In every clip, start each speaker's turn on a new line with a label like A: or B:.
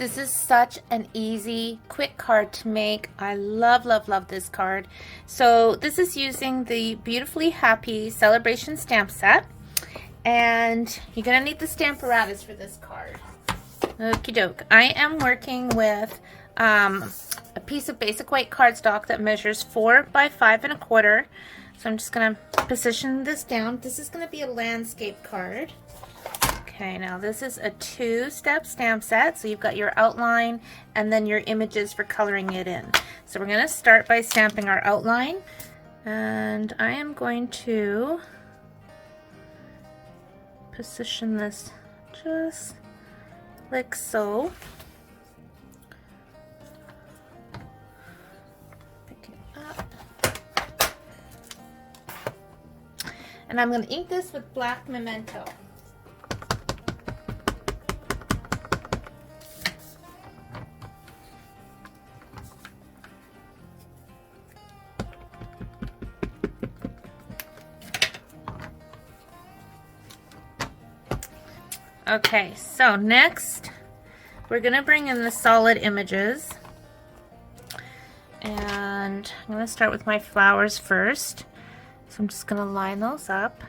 A: This is such an easy, quick card to make. I love, love, love this card. So this is using the Beautifully Happy Celebration stamp set. And you're going to need the Stamparatus for this card. Okie doke. I am working with a piece of basic white cardstock that measures 4 by 5 1/4. So I'm just going to position this down. This is going to be a landscape card. Okay, now this is a 2-step stamp set, so you've got your outline and then your images for coloring it in. So we're going to start by stamping our outline, and I am going to position this just like so. Pick it up. And I'm going to ink this with black memento. Okay, so next we're going to bring in the solid images, and I'm going to start with my flowers first. So I'm just going to line those up.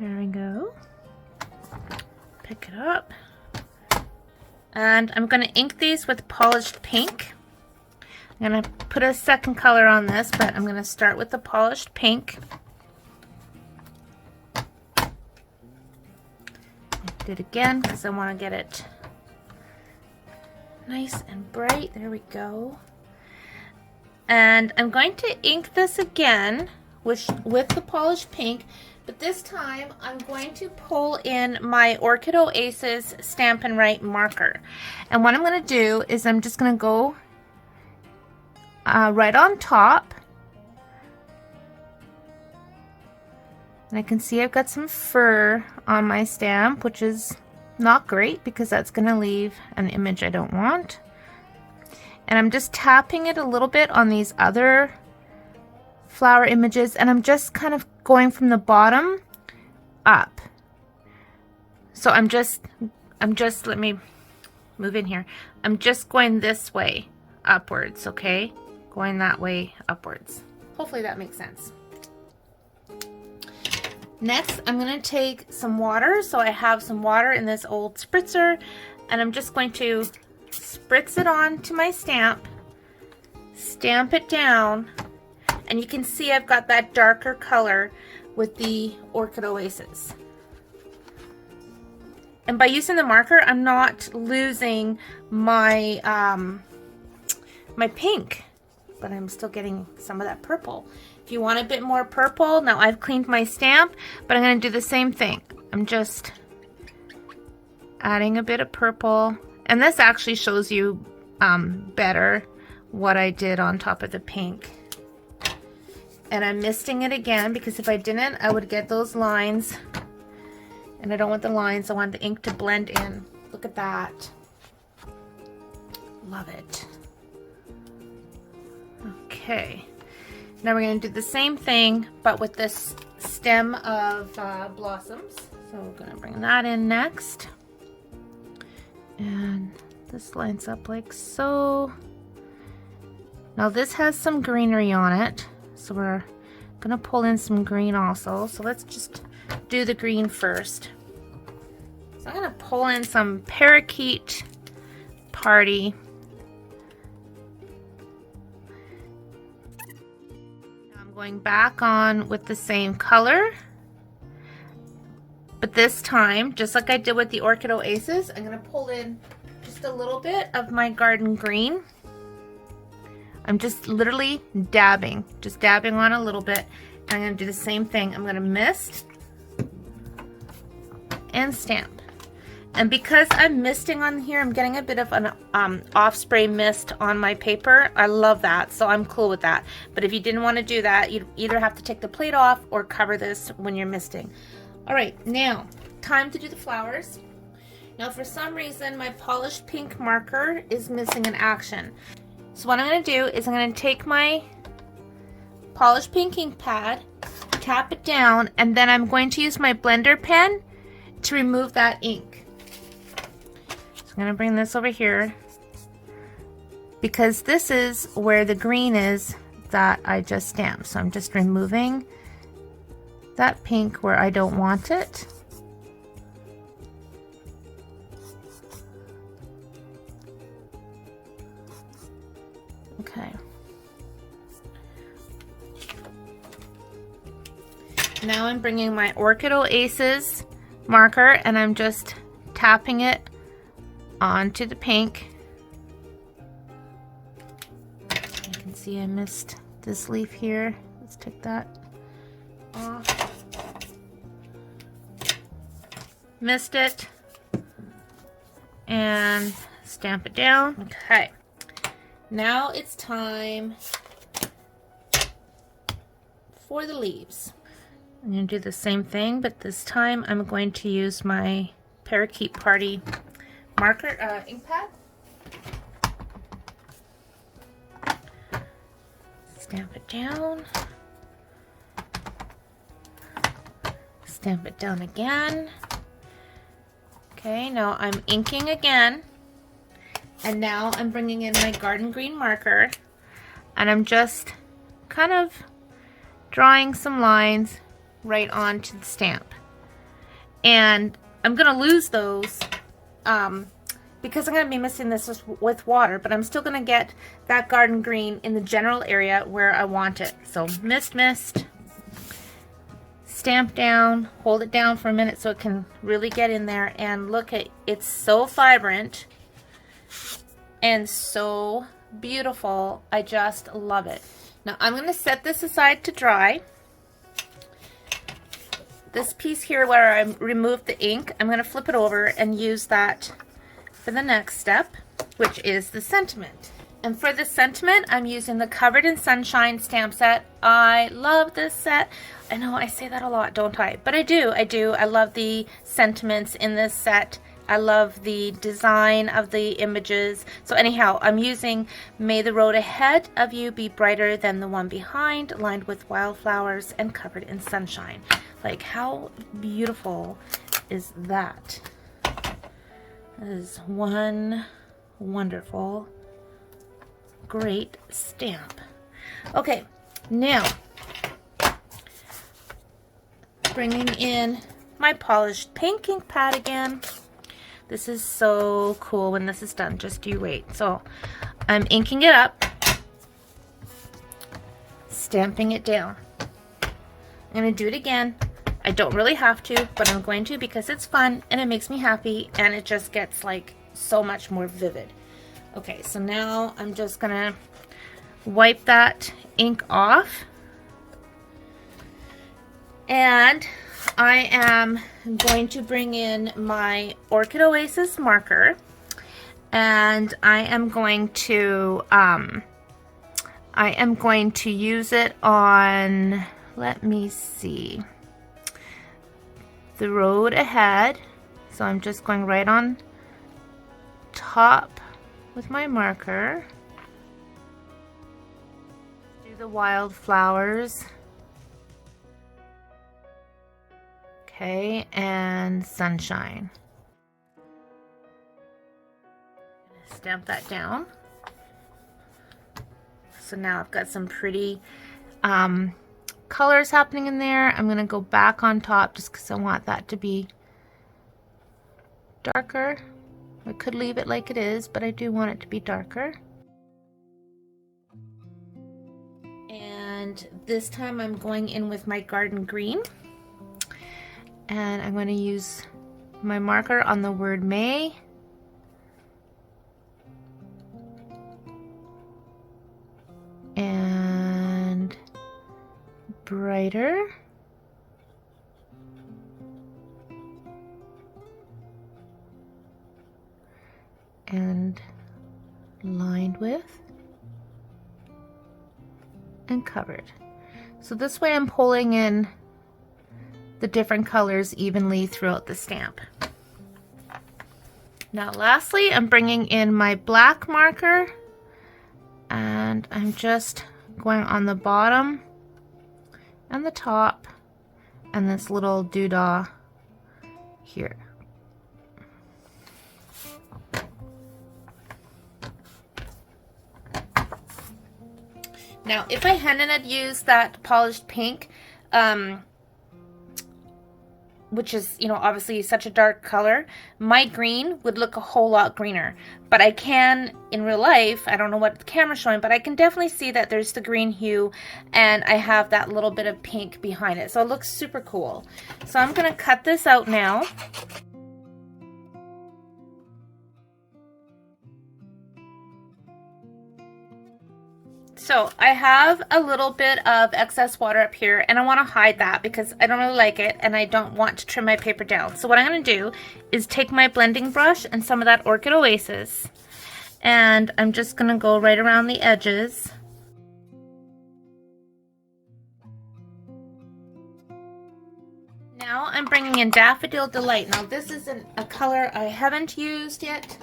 A: There we go. Pick it up. And I'm going to ink these with polished pink. I'm going to put a second color on this, but I'm going to start with the polished pink. It again because I want to get it nice and bright. There we go. And I'm going to ink this again with the polished pink, but this time I'm going to pull in my Orchid Oasis Stampin' Write marker. And what I'm going to do is I'm just going to go right on top. And I can see I've got some fur on my stamp, which is not great because that's going to leave an image I don't want. And I'm just tapping it a little bit on these other flower images, and I'm just kind of going from the bottom up. So I'm just, let me move in here. I'm just going this way upwards, okay? Going that way upwards. Hopefully that makes sense. Next, I'm going to take some water. So I have some water in this old spritzer, and I'm just going to spritz it onto my stamp, stamp it down, and you can see I've got that darker color with the Orchid Oasis. And by using the marker, I'm not losing my my pink, but I'm still getting some of that purple. If you want a bit more purple, now I've cleaned my stamp, but I'm going to do the same thing. I'm just adding a bit of purple, and this actually shows you better what I did on top of the pink. And I'm misting it again because if I didn't, I would get those lines, and I don't want the lines. I want the ink to blend in. Look at that. Love it. Okay. Now we're going to do the same thing, but with this stem of blossoms. So we're going to bring that in next. And this lines up like so. Now this has some greenery on it, so we're going to pull in some green also. So let's just do the green first. So I'm going to pull in some Parakeet Party. Going back on with the same color, but this time, just like I did with the Orchid Oasis, I'm going to pull in just a little bit of my garden green. I'm just literally dabbing, on a little bit. And I'm going to do the same thing. I'm going to mist and stamp. And because I'm misting on here, I'm getting a bit of an off spray mist on my paper. I love that, so I'm cool with that. But if you didn't want to do that, you'd either have to take the plate off or cover this when you're misting. All right, now time to do the flowers. Now for some reason, my polished pink marker is missing an action. So what I'm going to do is I'm going to take my polished pink ink pad, tap it down, and then I'm going to use my blender pen to remove that ink. So I'm going to bring this over here because this is where the green is that I just stamped. So I'm just removing that pink where I don't want it. Okay. Now I'm bringing my Orchid Oasis marker and I'm just tapping it onto the pink. You can see I missed this leaf here. Let's take that off. Missed it. And stamp it down. Okay. Now it's time for the leaves. I'm going to do the same thing, but this time I'm going to use my Parakeet Party marker, ink pad. Stamp it down. Stamp it down again. Okay, now I'm inking again. And now I'm bringing in my garden green marker. And I'm just kind of drawing some lines right onto the stamp. And I'm going to lose those because I'm going to be missing this with water, but I'm still going to get that garden green in the general area where I want it. So mist, stamp down, hold it down for a minute so it can really get in there, and look at it's so vibrant and so beautiful. I just love it. Now I'm going to set this aside to dry. This piece here where I removed the ink, I'm going to flip it over and use that for the next step, which is the sentiment. And for the sentiment, I'm using the Covered in Sunshine stamp set. I love this set. I know I say that a lot, don't I? But I do. I love the sentiments in this set. I love the design of the images. So anyhow, I'm using May the Road Ahead of You Be Brighter Than the One Behind, lined with wildflowers and covered in sunshine. Like, how beautiful is that? That is one wonderful, great stamp. Okay, now bringing in my polished pink ink pad again. This is so cool when this is done. Just you wait. So I'm inking it up, stamping it down. I'm going to do it again. I don't really have to, but I'm going to because it's fun and it makes me happy and it just gets like so much more vivid. Okay, so now I'm just going to wipe that ink off. And I am going to bring in my Orchid Oasis marker, and I am going to use it on, let me see, the road ahead. So I'm just going right on top with my marker. Do the wildflowers. Okay, and sunshine. Stamp that down. So now I've got some pretty colors happening in there. I'm going to go back on top just because I want that to be darker. I could leave it like it is, but I do want it to be darker. And this time I'm going in with my garden green. And I'm going to use my marker on the word May. And brighter. And lined with. And covered. So this way I'm pulling in the different colors evenly throughout the stamp. Now lastly, I'm bringing in my black marker and I'm just going on the bottom and the top and this little doodah here. Now, if I hadn't had used that polished pink, which is, you know, obviously such a dark color, my green would look a whole lot greener. But I can, in real life, I don't know what the camera's showing, but I can definitely see that there's the green hue, and I have that little bit of pink behind it. So it looks super cool. So I'm gonna cut this out now. So I have a little bit of excess water up here, and I want to hide that because I don't really like it and I don't want to trim my paper down. So what I'm going to do is take my blending brush and some of that Orchid Oasis, and I'm just going to go right around the edges. Now I'm bringing in Daffodil Delight. Now this is a color I haven't used yet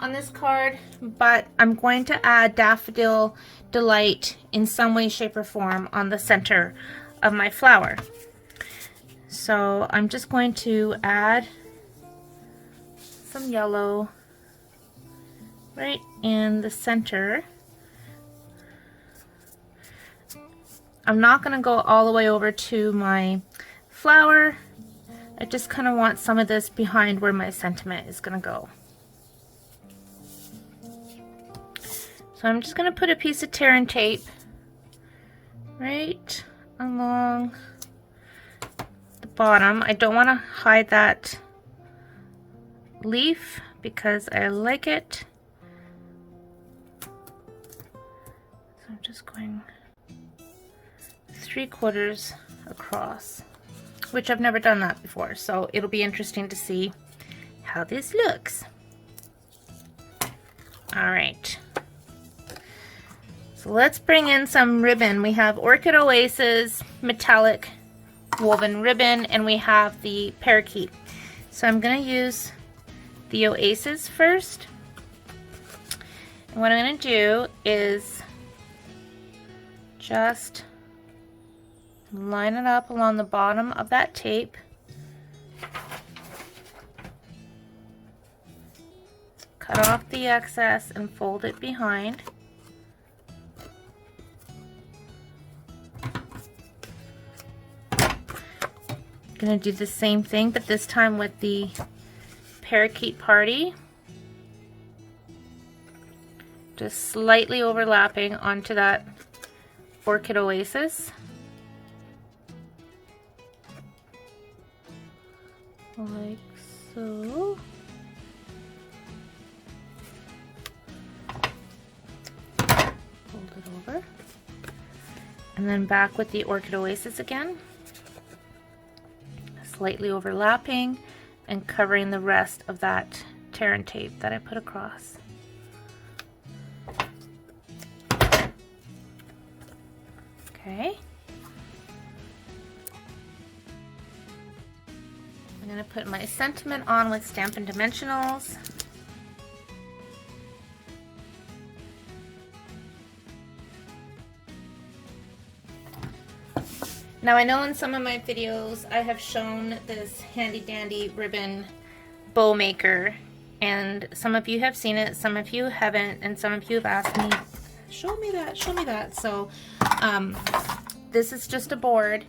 A: on this card, but I'm going to add Daffodil Delight in some way, shape, or form on the center of my flower. So I'm just going to add some yellow right in the center. I'm not going to go all the way over to my flower. I just kind of want some of this behind where my sentiment is going to go. So I'm just going to put a piece of tear and tape right along the bottom. I don't want to hide that leaf because I like it. So I'm just going 3/4 across, which I've never done that before. So it'll be interesting to see how this looks. All right. So let's bring in some ribbon. We have Orchid Oasis metallic woven ribbon, and we have the parakeet. So I'm going to use the Oasis first. And what I'm going to do is just line it up along the bottom of that tape. Cut off the excess and fold it behind. Gonna do the same thing, but this time with the parakeet party. Just slightly overlapping onto that Orchid Oasis. Like so. Fold it over. And then back with the Orchid Oasis again. Slightly overlapping and covering the rest of that tear and tape that I put across. Okay. I'm going to put my sentiment on with Stampin' Dimensionals. Now I know in some of my videos I have shown this handy dandy ribbon bow maker, and some of you have seen it, some of you haven't, and some of you have asked me, show me that, show me that. So this is just a board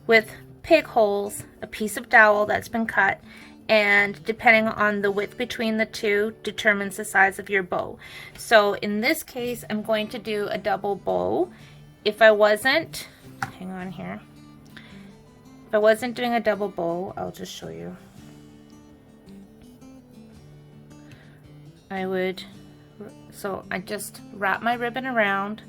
A: with pig holes, a piece of dowel that's been cut, and depending on the width between the two determines the size of your bow. So in this case I'm going to do a double bow. If I wasn't, hang on here. If I wasn't doing a double bow, I'll just show you. I would, so I just wrap my ribbon around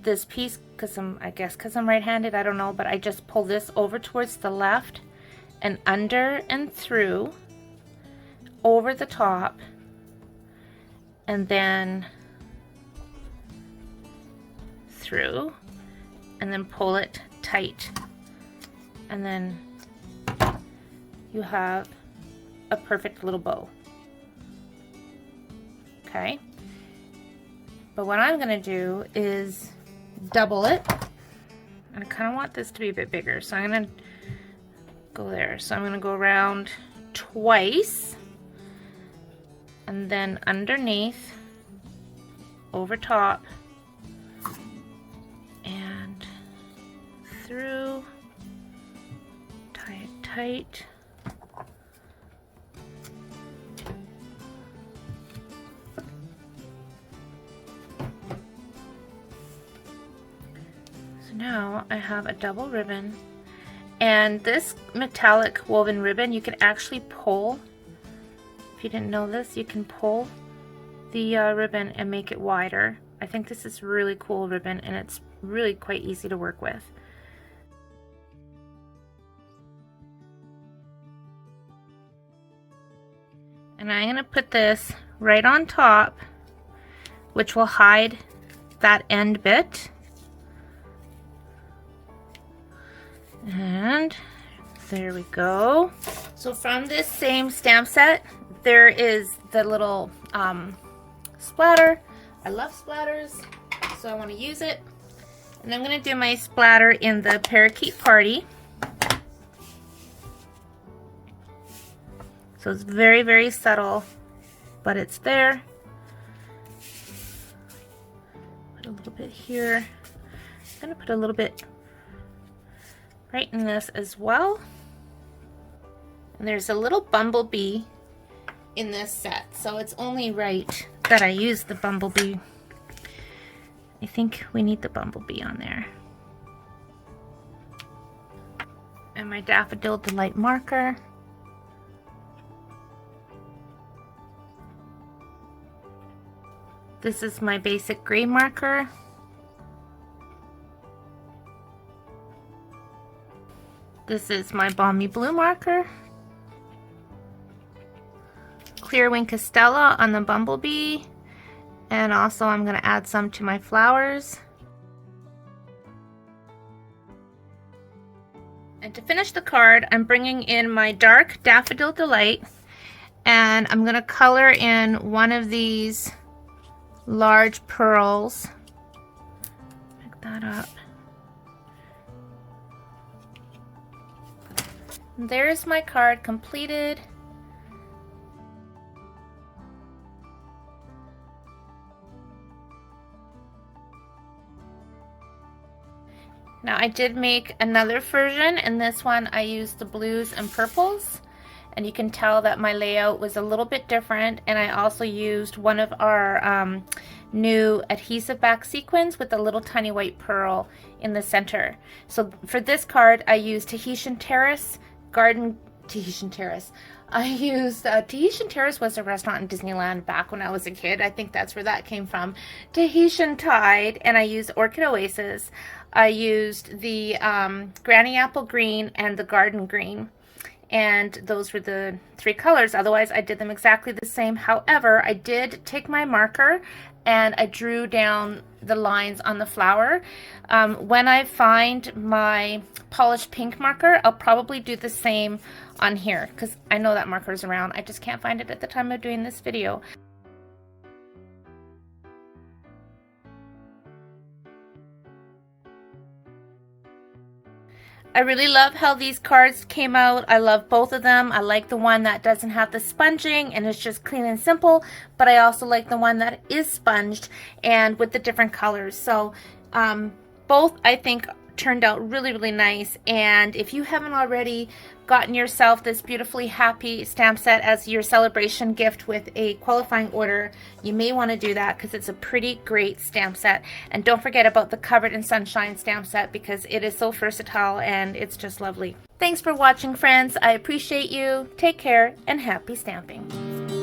A: this piece, because I guess because I'm right-handed, I don't know, but I just pull this over towards the left and under and through, over the top, and then through, and then pull it tight, and then you have a perfect little bow. Okay, but what I'm gonna do is double it, and I kind of want this to be a bit bigger, so I'm gonna go there. So I'm gonna go around twice, and then underneath, over top, and through, tie it tight. So now I have a double ribbon, and this metallic woven ribbon you can actually pull. If you didn't know this, you can pull the ribbon and make it wider. I think this is really cool ribbon, and it's really quite easy to work with. And I'm going to put this right on top, which will hide that end bit. And there we go. So from this same stamp set, there is the little splatter. I love splatters, so I want to use it. And I'm going to do my splatter in the Parakeet Party. So it's very, very subtle, but it's there. Put a little bit here. I'm going to put a little bit right in this as well. And there's a little bumblebee in this set, so it's only right that I use the bumblebee. I think we need the bumblebee on there. And my Daffodil Delight marker. This is my basic gray marker. This is my Balmy Blue marker. Clear Wing Castella on the bumblebee, and also I'm going to add some to my flowers. And to finish the card, I'm bringing in my dark Daffodil Delight, and I'm going to color in one of these large pearls. Pick that up. There's my card completed. Now I did make another version, and this one I used the blues and purples, and you can tell that my layout was a little bit different, and I also used one of our new adhesive back sequins with a little tiny white pearl in the center. So for this card I used Tahitian Terrace Tahitian Terrace. I used Tahitian Terrace was a restaurant in Disneyland back when I was a kid. I think that's where that came from. Tahitian Tide, and I used Orchid Oasis. I used the Granny Apple Green and the Garden Green, and those were the three colors. Otherwise I did them exactly the same. However, I did take my marker and I drew down the lines on the flower. When I find my polished pink marker, I'll probably do the same on here, because I know that marker is around. I just can't find it at the time of doing this video. I really love how these cards came out. I love both of them. I like the one that doesn't have the sponging and it's just clean and simple, but I also like the one that is sponged and with the different colors. So both I think turned out really, really nice. And if you haven't already gotten yourself this Beautifully Happy stamp set as your celebration gift with a qualifying order, you may want to do that because it's a pretty great stamp set. And don't forget about the Covered in Sunshine stamp set, because it is so versatile and it's just lovely. Thanks for watching, friends. I appreciate you. Take care and happy stamping.